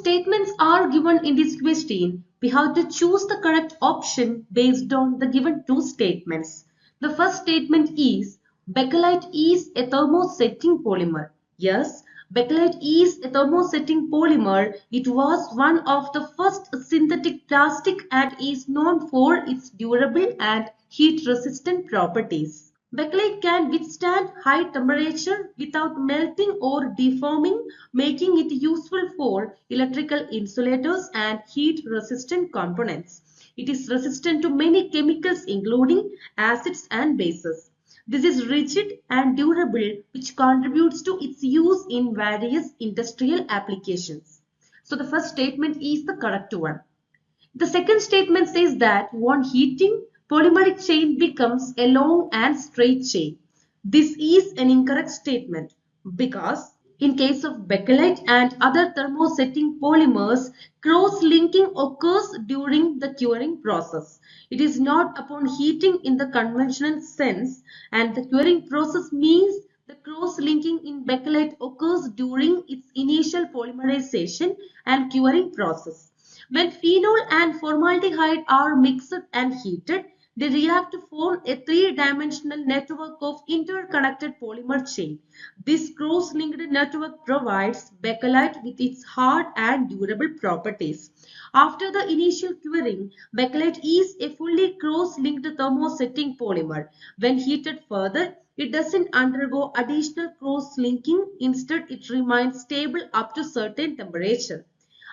statements are given in this question. We have to choose the correct option based on the given two statements. The first statement is bakelite is a thermosetting polymer. Yes, bakelite is a thermosetting polymer. It was one of the first synthetic plastic and is known for its durable and heat-resistant properties. Bakelite can withstand high temperature without melting or deforming, making it useful for electrical insulators and heat-resistant components. It is resistant to many chemicals including acids and bases. This is rigid and durable, which contributes to its use in various industrial applications. So the first statement is the correct one. The second statement says that on heating, polymeric chain becomes a long and straight chain. This is an incorrect statement because in case of bakelite and other thermosetting polymers, cross-linking occurs during the curing process. It is not upon heating in the conventional sense, and the curing process means the cross-linking in bakelite occurs during its initial polymerization and curing process. When phenol and formaldehyde are mixed and heated, they react to form a three-dimensional network of interconnected polymer chain. This cross-linked network provides bakelite with its hard and durable properties. After the initial curing, bakelite is a fully cross-linked thermosetting polymer. When heated further, it doesn't undergo additional cross-linking. Instead, it remains stable up to certain temperature.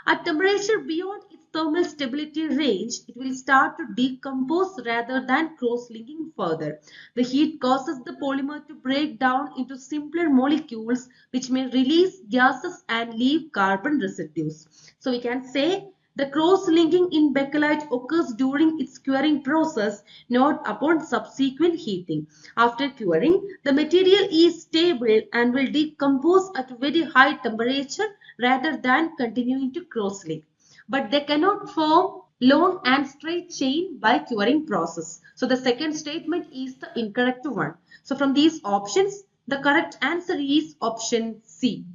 At temperature beyond its thermal stability range, it will start to decompose rather than cross-linking further. The heat causes the polymer to break down into simpler molecules which may release gases and leave carbon residues. So we can say the cross-linking in bakelite occurs during its curing process, not upon subsequent heating. After curing, the material is stable and will decompose at very high temperature rather than continuing to cross-link. But they cannot form long and straight chain by curing process. So the second statement is the incorrect one. So from these options, the correct answer is option C.